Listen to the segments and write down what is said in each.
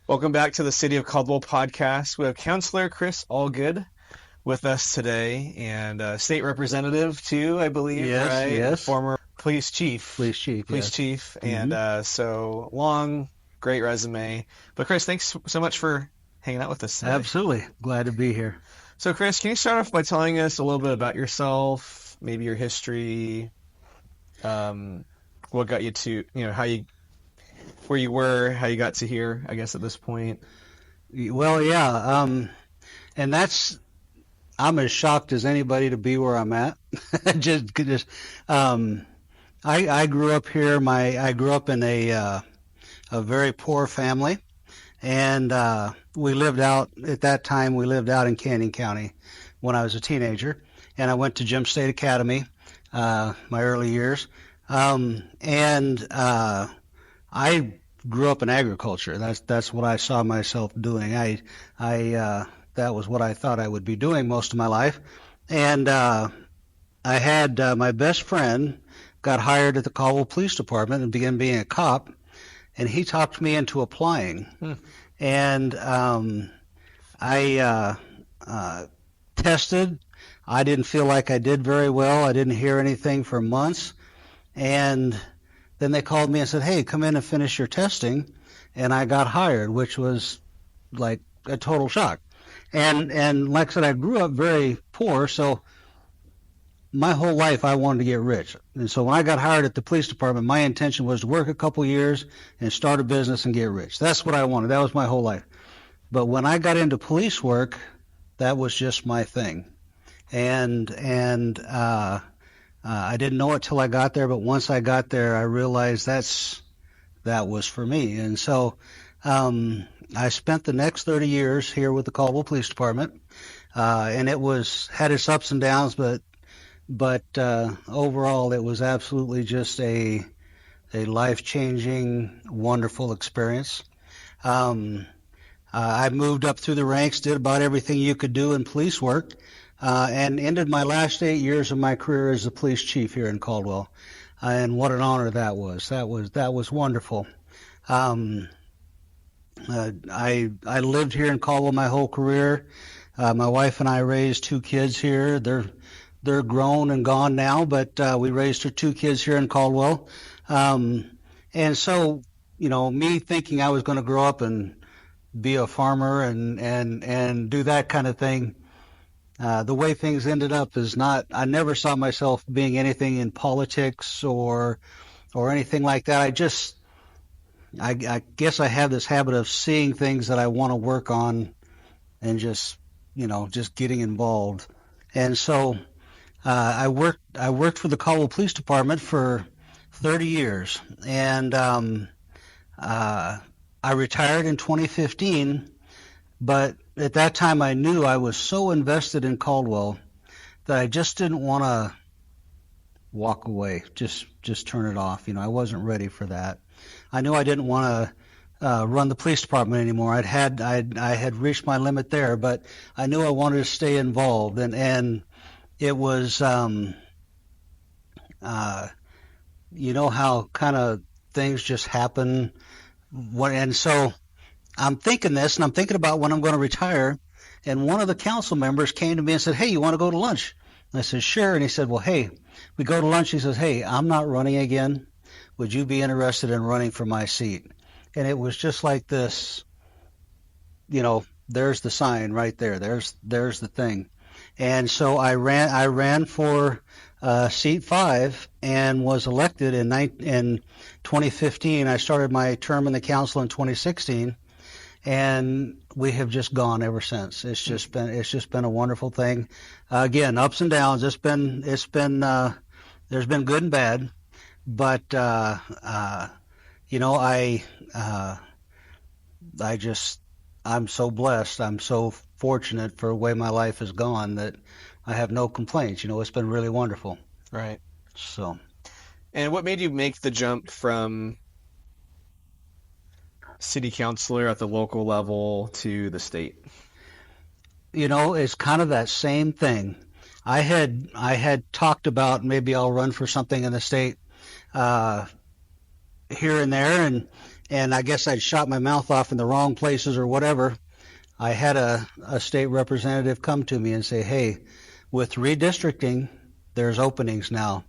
Welcome back to the City of Caldwell podcast. We have Counselor Chris Allgood with us today, and State Representative too, I believe, Yes, right? yes. Former police chief. Police Police chief, yes. chief, and so long, great resume. But Chris, thanks so much for hanging out with us today. Absolutely. Glad to be here. So Chris, can you start off by telling us a little bit about yourself, maybe your history, what got you to, where you were, how you got to here, I guess, at this point? Well, yeah, and I'm as shocked as anybody to be where I'm at. I grew up here. I grew up in a very poor family, and we lived out at that time. We lived out in Canyon County when I was a teenager, and I went to Gem State Academy my early years, and I grew up in agriculture. That's what I saw myself doing. That was what I thought I would be doing most of my life. And I had my best friend got hired at the Caldwell Police Department and began being a cop, and he talked me into applying. And I tested. I didn't feel like I did very well. I didn't hear anything for months, and then they called me and said, "Hey, come in and finish your testing," and I got hired, which was like a total shock. And like I said, I grew up very poor, so my whole life I wanted to get rich. And so when I got hired at the police department, my intention was to work a couple years and start a business and get rich. That's what I wanted. That was my whole life. But when I got into police work, that was just my thing. And I didn't know it till I got there, but once I got there, I realized that was for me. And so I spent the next 30 years here with the Caldwell Police Department, and it had its ups and downs, but overall, it was absolutely just a life-changing, wonderful experience. I moved up through the ranks, did about everything you could do in police work, and ended my last 8 years of my career as a police chief here in Caldwell. And what an honor that was. That was wonderful. I lived here in Caldwell my whole career. My wife and I raised 2 kids here. They're grown and gone now, but we raised our 2 kids here in Caldwell. And so, me thinking I was going to grow up and be a farmer and do that kind of thing, the way things ended up is not. I never saw myself being anything in politics or anything like that. I guess I have this habit of seeing things that I want to work on and just getting involved. And so I worked for the Caldwell Police Department for 30 years, and I retired in 2015. But at that time, I knew I was so invested in Caldwell that I just didn't want to walk away, just turn it off. I wasn't ready for that. I knew I didn't want to run the police department anymore. I had reached my limit there, but I knew I wanted to stay involved, and it was how kind of things just happen. And so I'm thinking this, and I'm thinking about when I'm going to retire, and one of the council members came to me and said, "Hey, you want to go to lunch?" And I said, "Sure." And he said, "Well, hey, we go to lunch." He says, "Hey, I'm not running again. Would you be interested in running for my seat?" And it was just like this, there's the sign right there. There's the thing. And so I ran for seat 5 and was elected in 2015. I started my term in the council in 2016. And we have just gone ever since. It's just been a wonderful thing. Again, ups and downs. There's been good and bad, but I'm so blessed. I'm so fortunate for the way my life has gone that I have no complaints. It's been really wonderful. Right. So. And what made you make the jump from city councilor at the local level to the state? It's kind of that same thing. I had talked about maybe I'll run for something in the state here and there, and I guess I'd shot my mouth off in the wrong places or whatever. I had a state representative come to me and say, hey, with redistricting, there's openings now.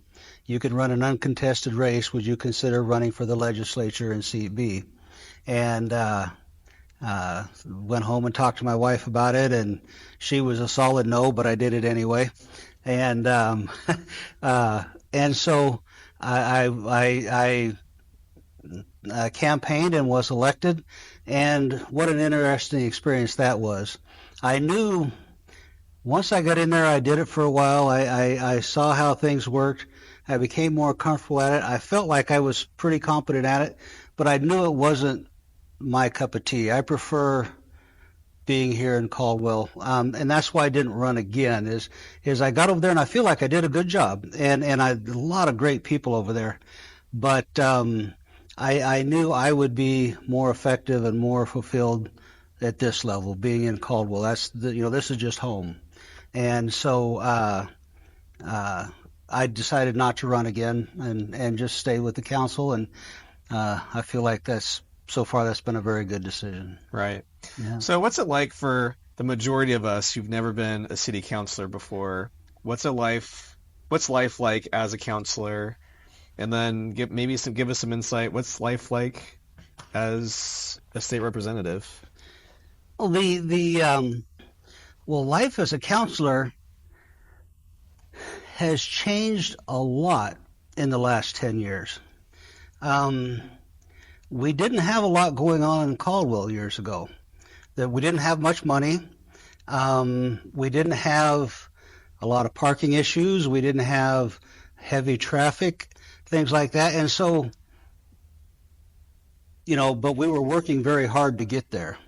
You can run an uncontested race. Would you consider running for the legislature in Seat B? And went home and talked to my wife about it, and she was a solid no, but I did it anyway. And and so I campaigned and was elected, and what an interesting experience that was. I knew once I got in there, I did it for a while. I saw how things worked. I became more comfortable at it. I felt like I was pretty competent at it, but I knew it wasn't my cup of tea. I prefer being here in Caldwell, and that's why I didn't run again. Is I got over there and I feel like I did a good job, and a lot of great people over there, but I knew I would be more effective and more fulfilled at this level, being in Caldwell. This is just home, and so I decided not to run again and just stay with the council, and I feel like so far that's been a very good decision. Right. Yeah. So what's it like for the majority of us who've never been a city councilor before? What's life like as a councilor? And then give us some insight. What's life like as a state representative? Well, life as a councilor has changed a lot in the last 10 years. We didn't have a lot going on in Caldwell years ago. That we didn't have much money. We didn't have a lot of parking issues. We didn't have heavy traffic, things like that. And so, but we were working very hard to get there.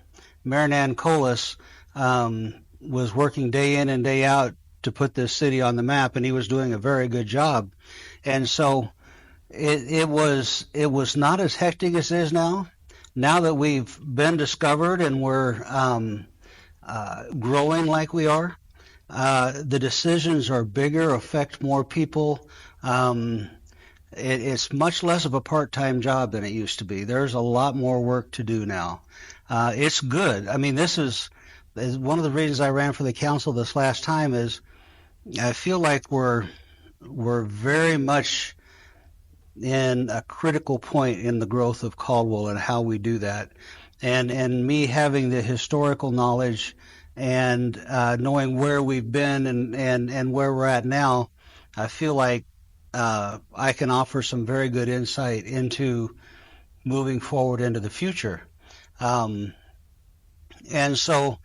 Mayor Nan Colas was working day in and day out to put this city on the map, and he was doing a very good job. And so it was not as hectic as it is now. Now that we've been discovered and we're growing like we are, the decisions are bigger, affect more people. It's much less of a part-time job than it used to be. There's a lot more work to do now. It's good. I mean, this is one of the reasons I ran for the council this last time. Is I feel like we're very much in a critical point in the growth of Caldwell and how we do that. And me having the historical knowledge and knowing where we've been and where we're at now, I feel like I can offer some very good insight into moving forward into the future. And so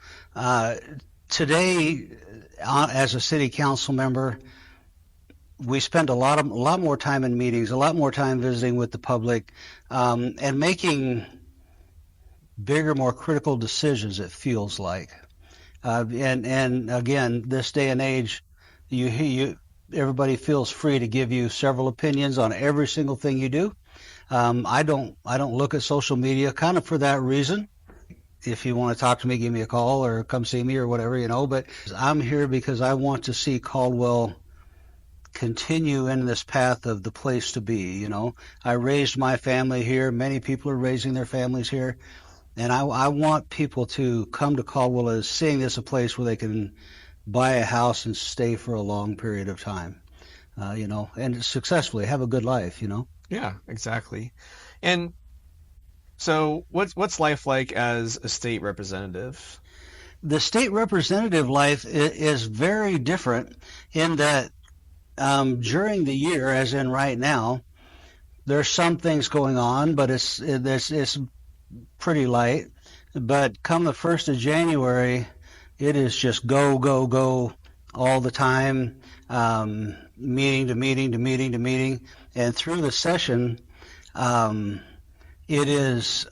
today, as a city council member, we spend a lot more time in meetings, a lot more time visiting with the public, and making bigger, more critical decisions. It feels like, and again, this day and age, everybody feels free to give you several opinions on every single thing you do. I don't look at social media kind of for that reason. If you want to talk to me, give me a call or come see me or whatever, but I'm here because I want to see Caldwell continue in this path of the place to be. I raised my family here. Many people are raising their families here. And I want people to come to Caldwell as seeing this a place where they can buy a house and stay for a long period of time, and successfully have a good life, Yeah, exactly. And so what's life like as a state representative? The state representative life is very different in that during the year, as in right now, there's some things going on, but it's pretty light. But come the 1st of January, it is just go, go, go all the time, meeting to meeting to meeting to meeting. And through the session, it is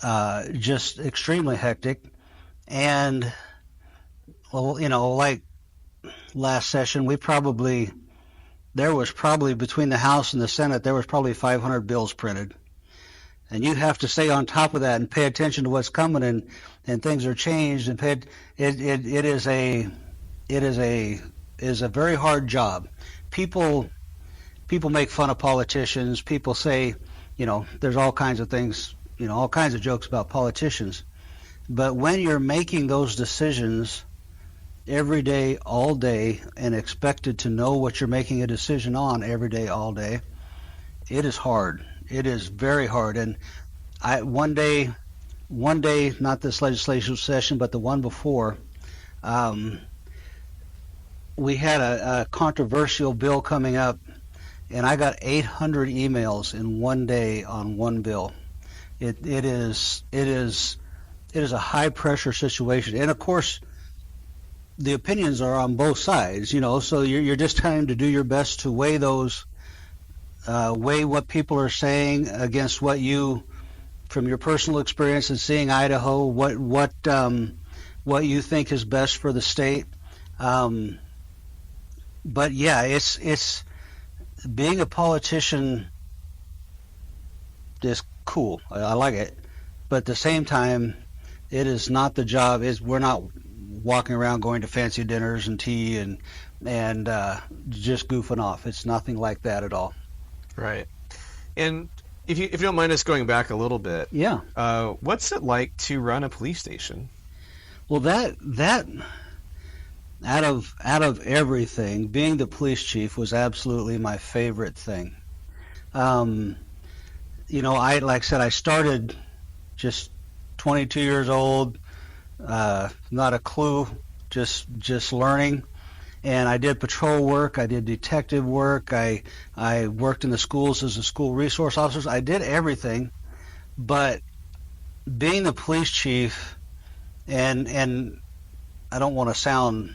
just extremely hectic. And, like last session, there was probably between the House and the Senate, there was probably 500 bills printed. And you have to stay on top of that and pay attention to what's coming, and things are changed. And it is a very hard job. People make fun of politicians. People say, there's all kinds of things all kinds of jokes about politicians. But when you're making those decisions every day, all day, and expected to know what you're making a decision on every day, all day, it is hard. It is very hard. And one day, not this legislative session, but the one before, we had a controversial bill coming up, and I got 800 emails in one day on one bill. It is a high pressure situation, and of course, the opinions are on both sides. So you're just trying to do your best to weigh those, weigh what people are saying against what you, from your personal experience and seeing Idaho, what you think is best for the state. But yeah, it's being a politician is cool. I like it, but at the same time, it is not the job. We're not walking around going to fancy dinners and tea and just goofing off. It's nothing like that at all. Right. And if you don't mind us going back a little bit, yeah. What's it like to run a police station? Well, that out of everything, being the police chief was absolutely my favorite thing. Like I said, I started just 22 years old, not a clue, just learning. And I did patrol work, I did detective work, I worked in the schools as a school resource officer. I did everything, but being the police chief, and I don't want to sound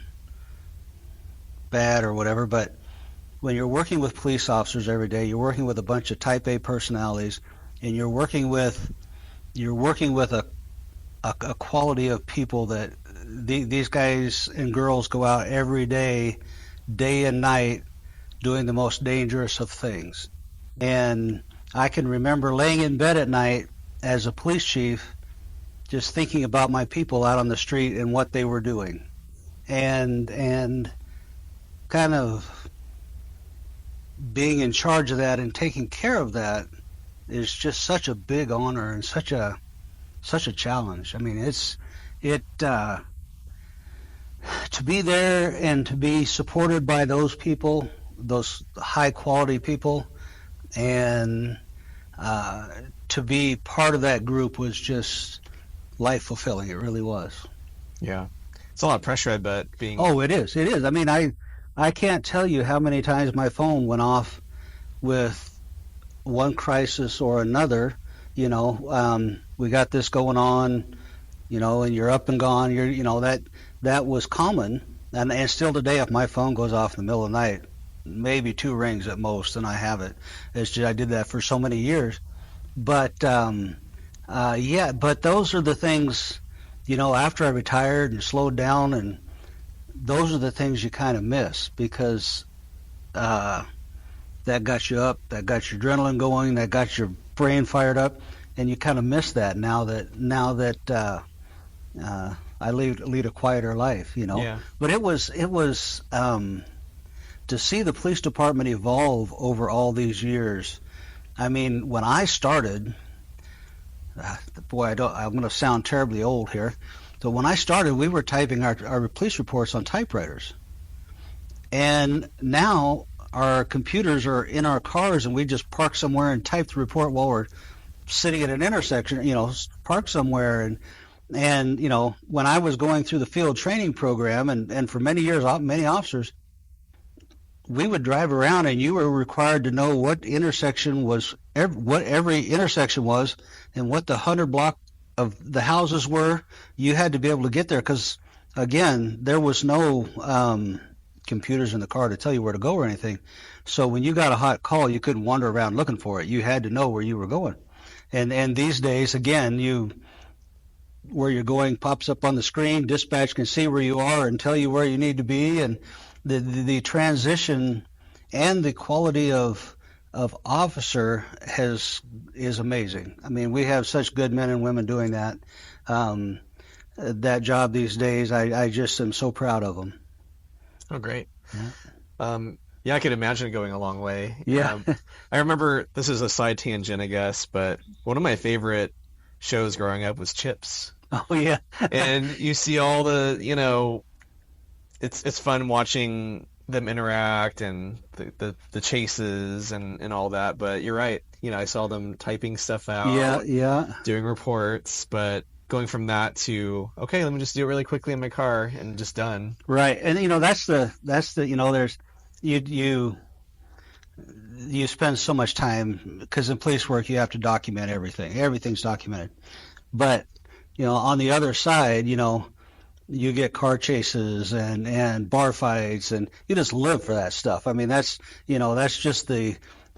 bad or whatever, but when you're working with police officers every day, you're working with a bunch of type A personalities, and you're working with a quality of people that these guys and girls go out every day and night, doing the most dangerous of things. And I can remember laying in bed at night as a police chief, just thinking about my people out on the street and what they were doing, and kind of being in charge of that and taking care of that is just such a big honor and such a challenge. I mean, to be there and to be supported by those people, those high quality people, and to be part of that group was just life fulfilling. It really was. Yeah. It's a lot of pressure, I bet, being... Oh, it is. It is. I mean, I can't tell you how many times my phone went off with one crisis or another. We got this going on, and you're up and gone. That was common. And still today, if my phone goes off in the middle of the night, maybe 2 rings at most, and I have it. It's just, I did that for so many years. But, but those are the things, after I retired and slowed down, and those are the things you kind of miss, because that got you up, that got your adrenaline going, that got your brain fired up, and you kind of miss that now that I lead a quieter life, Yeah. But it was to see the police department evolve over all these years. I mean, when I started, boy, I'm going to sound terribly old here. So when I started, we were typing our police reports on typewriters, and now our computers are in our cars, and we just park somewhere and type the report while we're sitting at an intersection, park somewhere. And when I was going through the field training program, and for many years, many officers, we would drive around, and you were required to know what intersection was, what every intersection was, and what the 100 block of the houses were. You had to be able to get there, because again, there was no computers in the car to tell you where to go or anything. So when you got a hot call, you couldn't wander around looking for it. You had to know where you were going. And these days, again, where you're going pops up on the screen. Dispatch can see where you are and tell you where you need to be. And the transition and the quality of officer is amazing. I mean, we have such good men and women doing that job these days. I just am so proud of them. Oh, great. Yeah, I could imagine it going a long way. Yeah. I remember, this is a side tangent, I guess, but one of my favorite shows growing up was Chips. Oh yeah. And you see all the, it's fun watching them interact and the chases and all that. But you're right. I saw them typing stuff Yeah, out, yeah. doing reports, but going from that to, okay, let me just do it really quickly in my car and just done. Right. And that's the there's you you spend so much time because in police work you have to document everything. Everything's documented. But on the other side, you get car chases and bar fights, and you just live for that stuff. I mean, that's just the.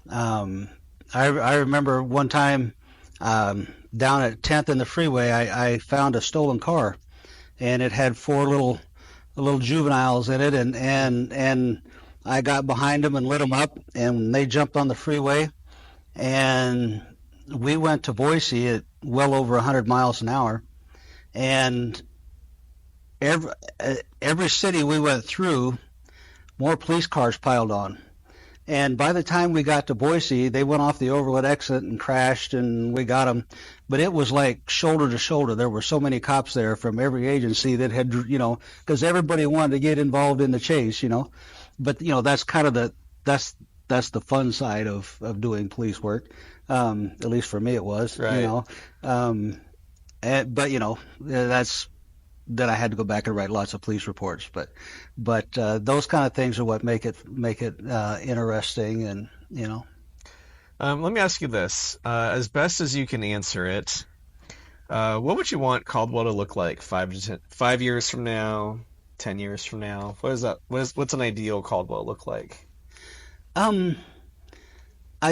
I remember one time down at 10th and the freeway, I found a stolen car, and it had four little juveniles in it, and I got behind them and lit them up, and they jumped on the freeway, and we went to Boise at well over 100 miles an hour, and every city we went through, more police cars piled on. And by the time we got to Boise, they went off the overland exit and crashed, and we got them. But it was like shoulder to shoulder. There were so many cops there from every agency that had, because everybody wanted to get involved in the chase, But that's kind of that's the fun side of doing police work. At least for me, it was. Right. But that's. Then I had to go back and write lots of police reports, but those kind of things are what make it interesting, and Let me ask you this, as best as you can answer it, what would you want Caldwell to look like 5 years from now, 10 years from now? What is that? What's an ideal Caldwell look like? I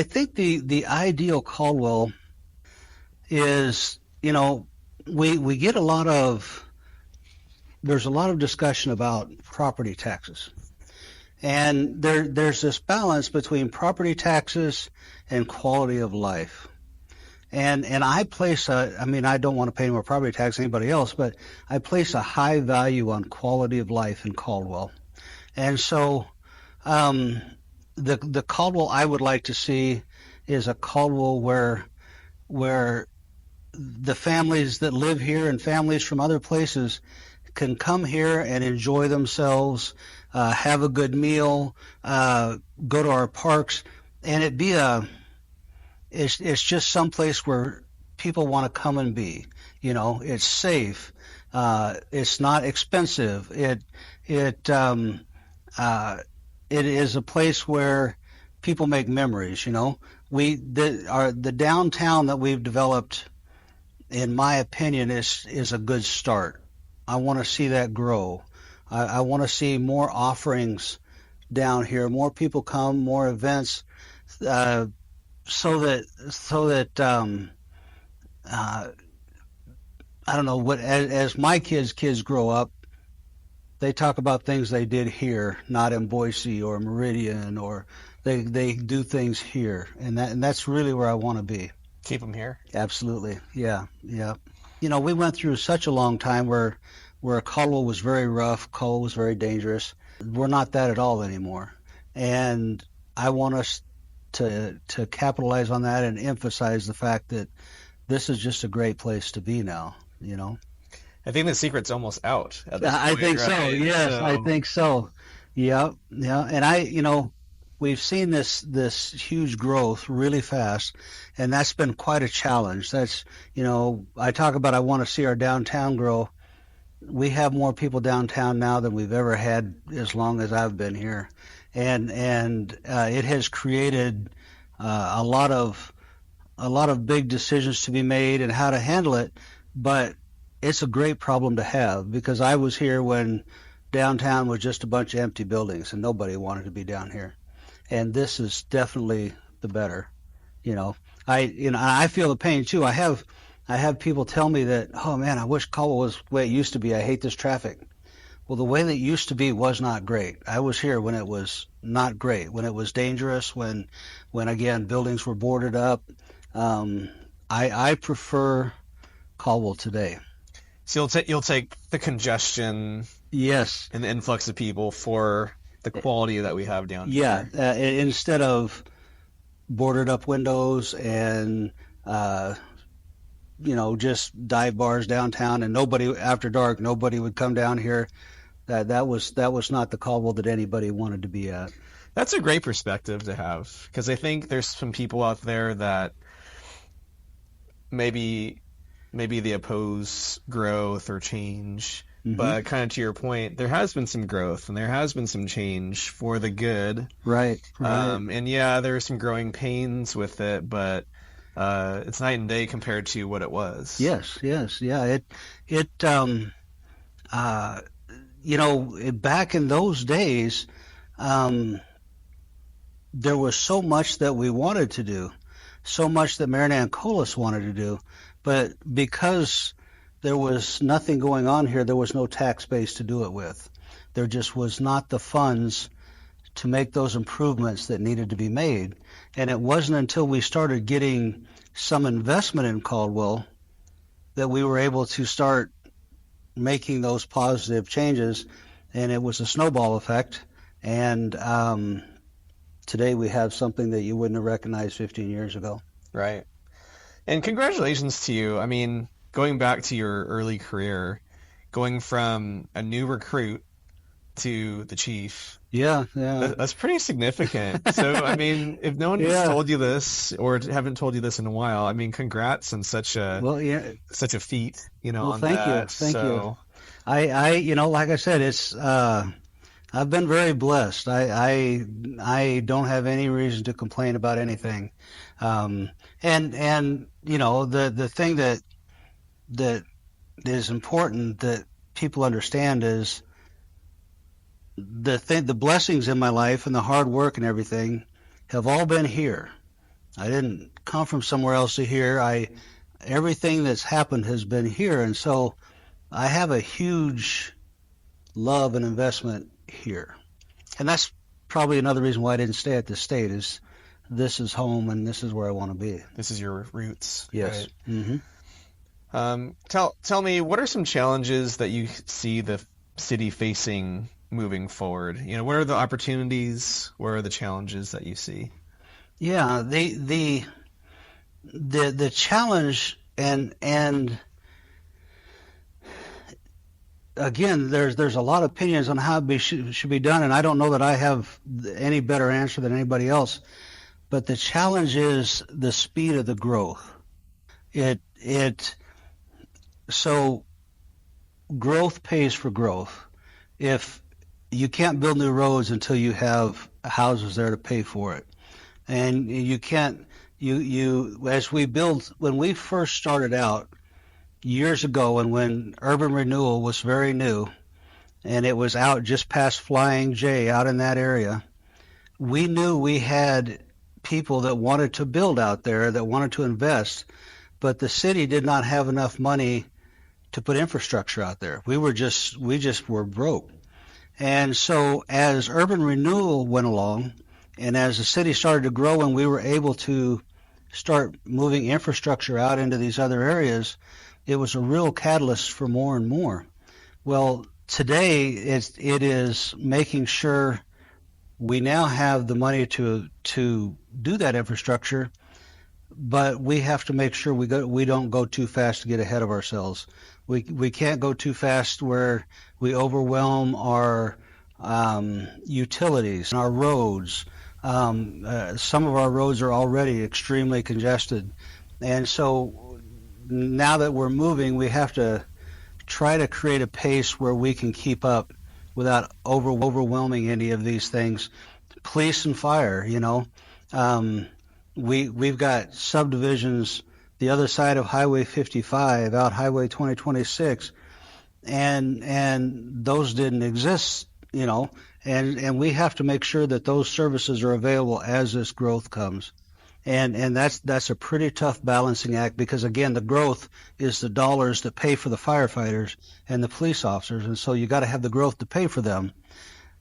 think the ideal Caldwell is we get there's a lot of discussion about property taxes. And there's this balance between property taxes and quality of life. And I place I don't want to pay more property tax than anybody else, but I place a high value on quality of life in Caldwell. And so the Caldwell I would like to see is a Caldwell where the families that live here and families from other places can come here and enjoy themselves, have a good meal, go to our parks, and it's just some place where people want to come and be. It's safe, it's not expensive. It is a place where people make memories. The downtown that we've developed, in my opinion, is a good start. I want to see that grow. I want to see more offerings down here, more people come, more events, so that I don't know, as my kids grow up, they talk about things they did here, not in Boise or Meridian, or they do things here, and that's really where I want to be. Keep them here. Absolutely, yeah. We went through such a long time where Caldwell was very rough, Cole was very dangerous. We're not that at all anymore, and I want us to capitalize on that and emphasize the fact that this is just a great place to be now. I think the secret's almost out at this I point, think right? so. Yes, So, I think so. Yeah, and we've seen this huge growth really fast, and that's been quite a challenge. That's I talk about I want to see our downtown grow. We have more people downtown now than we've ever had as long as I've been here, and it has created a lot of big decisions to be made and how to handle it. But it's a great problem to have, because I was here when downtown was just a bunch of empty buildings and nobody wanted to be down here, and this is definitely the better. I feel the pain too. I have people tell me that, oh man, I wish Caldwell was the way it used to be. I hate this traffic. Well, the way that it used to be was not great. I was here when it was not great, when it was dangerous, when again buildings were boarded up. I prefer Caldwell today. So you'll take the congestion, Yes. and the influx of people for the quality that we have down Yeah. here. Instead of boarded up windows and just dive bars downtown, and nobody after dark, nobody would come down here. That was not the Caldwell that anybody wanted to be at. That's a great perspective to have, because I think there's some people out there that maybe they oppose growth or change. Hmm. But kind of to your point, there has been some growth and there has been some change for the good. Right, right. And yeah, there are some growing pains with it, but it's night and day compared to what it was. Yes, yes, yeah. Uh, Back in those days, um, there was so much that we wanted to do, so much that Marinan Colas wanted to do, but because there was nothing going on here, there was no tax base to do it with. There just was not the funds to make those improvements that needed to be made. And it wasn't until we started getting some investment in Caldwell that we were able to start making those positive changes, and it was a snowball effect. And today we have something that you wouldn't have recognized 15 years ago. Right. And congratulations to you. I mean, going back to your early career, going from a new recruit to the chief, Yeah, yeah, that's pretty significant. So, I mean, if no one has yeah. told you this or haven't told you this in a while, I mean, congrats on Well, yeah. such a feat, Well, on thank you, that. thank you. So, Like I said, it's I've been very blessed. I don't have any reason to complain about anything. And the thing that is important that people understand is the blessings in my life and the hard work and everything have all been here. I didn't come from somewhere else to here. Everything that's happened has been here, and so I have a huge love and investment here. And that's probably another reason why I didn't stay at the state is this is home and this is where I want to be. this is your roots, Yes. right? Hmm. Tell me, what are some challenges that you see the city facing moving forward? What are the opportunities? What are the challenges that you see? Yeah, the challenge and again, there's a lot of opinions on how it should be done, and I don't know that I have any better answer than anybody else. But the challenge is the speed of the growth. It so growth pays for growth. If you can't build new roads until you have houses there to pay for it, and you can't as when we first started out years ago, and when urban renewal was very new, and it was out just past Flying J out in that area, we knew we had people that wanted to build out there, that wanted to invest, but the city did not have enough money to put infrastructure out there. We just were broke. And so as urban renewal went along, and as the city started to grow and we were able to start moving infrastructure out into these other areas, it was a real catalyst for more and more. Well, today it is making sure we now have the money to do that infrastructure, but we have to make sure we don't go too fast to get ahead of ourselves. We can't go too fast where we overwhelm our utilities and our roads. Some of our roads are already extremely congested, and so now that we're moving, we have to try to create a pace where we can keep up without overwhelming any of these things. Police and fire, we've got subdivisions the other side of Highway 55, out Highway 2026, and those didn't exist, and we have to make sure that those services are available as this growth comes. And that's a pretty tough balancing act, because again, the growth is the dollars that pay for the firefighters and the police officers, and so you got to have the growth to pay for them.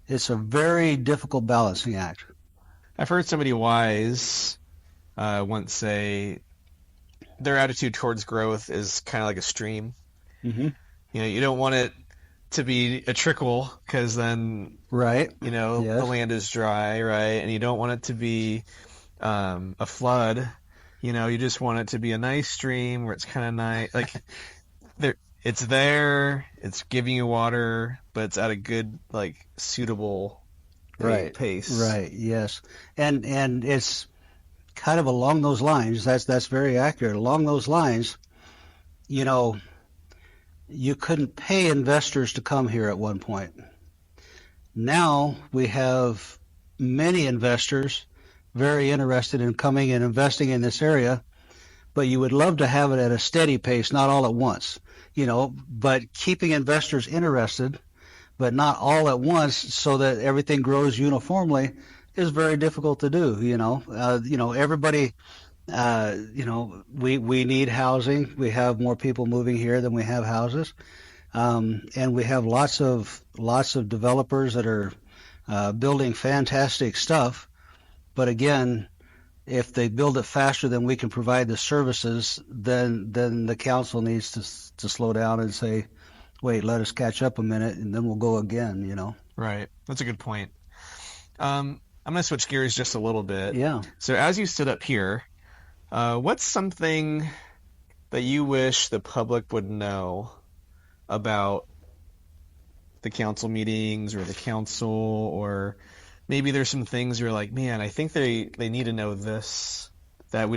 It's a very difficult balancing act. I've heard somebody wise once say their attitude towards growth is kind of like a stream. Mm-hmm. You don't want it to be a trickle, because then Right. the Yes. land is dry, right? And you don't want it to be a flood, You just want it to be a nice stream where it's kind of nice. Like there, it's there, it's giving you water, but it's at a good, like, suitable Right, pace. right, yes. And it's kind of along those lines. That's very accurate. Along those lines, you know, you couldn't pay investors to come here at one point. Now we have many investors very interested in coming and investing in this area, but you would love to have it at a steady pace, not all at once, but keeping investors interested, but not all at once so that everything grows uniformly is very difficult to do. Everybody, we need housing. We have more people moving here than we have houses. And we have lots of developers that are building fantastic stuff. But again, if they build it faster than we can provide the services, then the council needs to slow down and say, wait, let us catch up a minute, and then we'll go again. Right. That's a good point. I'm going to switch gears just a little bit. Yeah. So as you stood up here, what's something that you wish the public would know about the council meetings or the council, or maybe there's some things you're like, man, I think they need to know this, that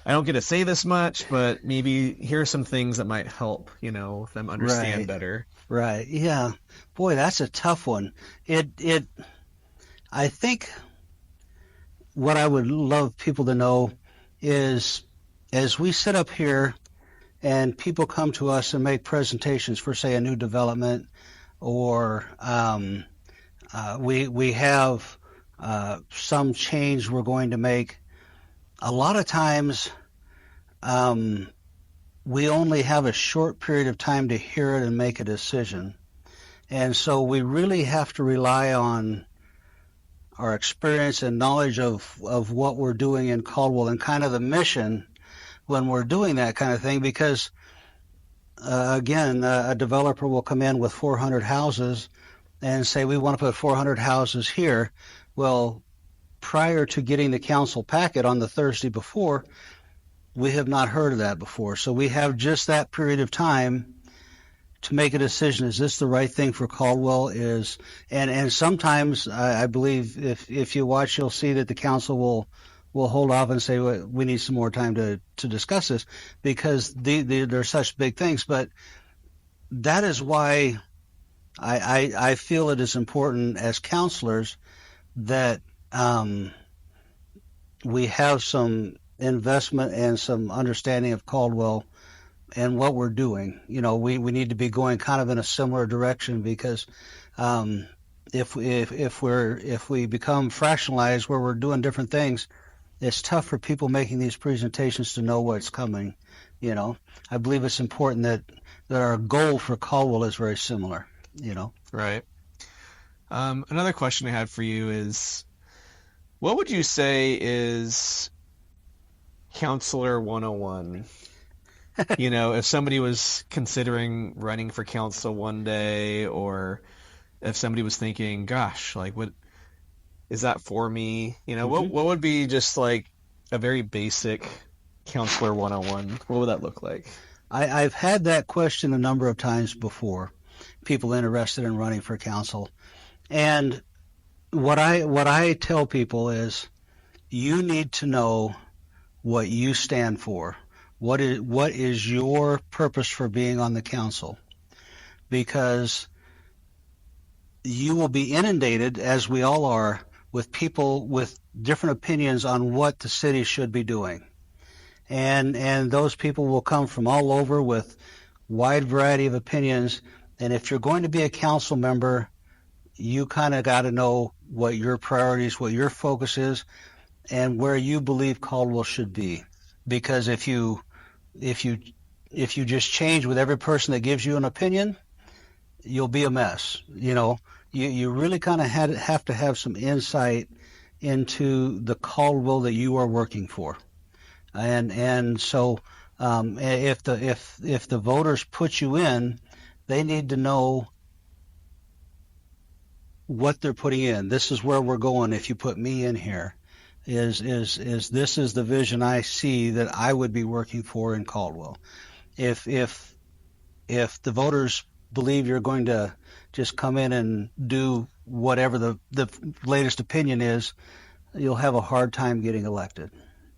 I don't get to say this much, but maybe here are some things that might help, them understand better. Right. Yeah. Boy, that's a tough one. I think what I would love people to know is, as we sit up here and people come to us and make presentations for, say, a new development, or we have some change we're going to make, a lot of times we only have a short period of time to hear it and make a decision. And so we really have to rely on our experience and knowledge of what we're doing in Caldwell and kind of the mission when we're doing that kind of thing, because again, a developer will come in with 400 houses and say, we want to put 400 houses here. Well, prior to getting the council packet on the Thursday before, we have not heard of that before. So we have just that period of time to make a decision. Is this the right thing for Caldwell? And sometimes I believe if you watch, you'll see that the council will hold off and say, well, we need some more time to discuss this, because they're such big things. But that is why I feel it is important as counselors that we have some investment and some understanding of Caldwell and what we're doing. We need to be going kind of in a similar direction, because if we become fractionalized where we're doing different things, it's tough for people making these presentations to know what's coming. I believe it's important that our goal for Caldwell is very similar. Right. Another question I had for you is, what would you say is Counselor 101? If somebody was considering running for council one day, or if somebody was thinking, gosh, like, what is that for me? What would be just like a very basic Counselor 101? What would that look like? I've had that question a number of times before, people interested in running for council. And what I tell people is, you need to know what you stand for. What is your purpose for being on the council? Because you will be inundated, as we all are, with people with different opinions on what the city should be doing. And those people will come from all over with wide variety of opinions. And if you're going to be a council member, you kind of got to know what your priorities, what your focus is, and where you believe Caldwell should be. Because if you just change with every person that gives you an opinion, you'll be a mess. You really kind of have to have some insight into the Caldwell that you are working for. And so if the voters put you in, they need to know what they're putting in. This is where we're going if you put me in here. is this is the vision I see that I would be working for in Caldwell. If the voters believe you're going to just come in and do whatever the latest opinion is, you'll have a hard time getting elected.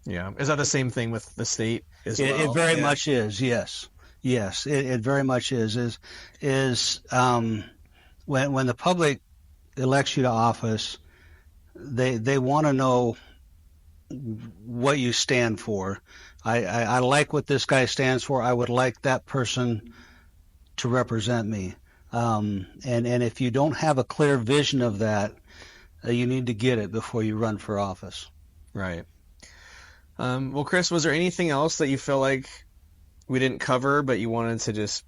Yeah. Is that the same thing with the state as well? It very much is. Yes. Yes. It very much is. When the public elects you to office, they want to know what you stand for. I like what this guy stands for. I would like that person to represent me. And if you don't have a clear vision of that, you need to get it before you run for office. Right. Well, Chris, was there anything else that you feel like we didn't cover, but you wanted to just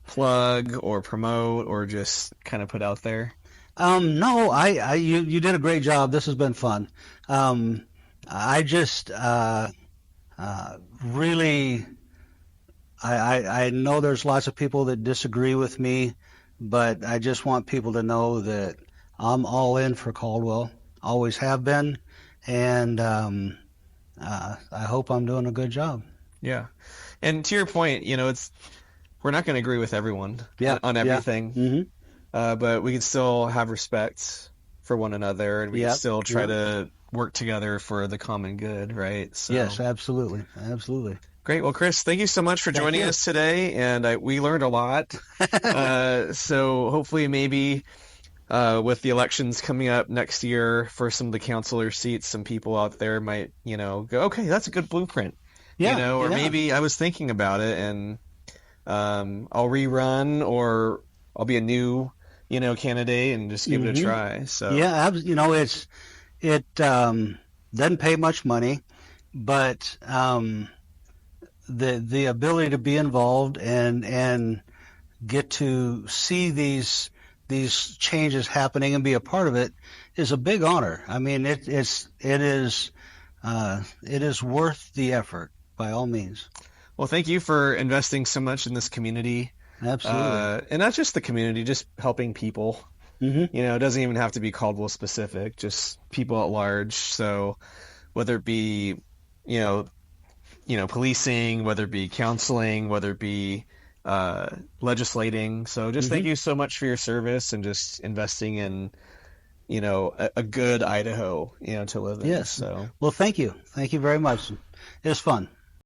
plug or promote or just kind of put out there? No, you did a great job. This has been fun. I just really, I know there's lots of people that disagree with me, but I just want people to know that I'm all in for Caldwell. Always have been, and I hope I'm doing a good job. Yeah, and to your point, we're not going to agree with everyone on everything, but we can still have respect for one another, and we can still try to work together for the common good, right? So, yes, absolutely. Great. Well, Chris, thank you so much for joining us today, and we learned a lot. So hopefully maybe with the elections coming up next year for some of the councilor seats, some people out there might, go, okay, that's a good blueprint. Or maybe I was thinking about it and I'll rerun or I'll be a new, candidate and just give it a try. So it doesn't pay much money, but the ability to be involved and get to see these changes happening and be a part of it is a big honor. I mean, it is worth the effort by all means. Well, thank you for investing so much in this community. Absolutely. And not just the community, just helping people. It doesn't even have to be Caldwell specific, just people at large. So whether it be, policing, whether it be counseling, whether it be legislating. So just thank you so much for your service and just investing in, a good Idaho, to live in. Yes. So, well, thank you. Thank you very much. It was fun.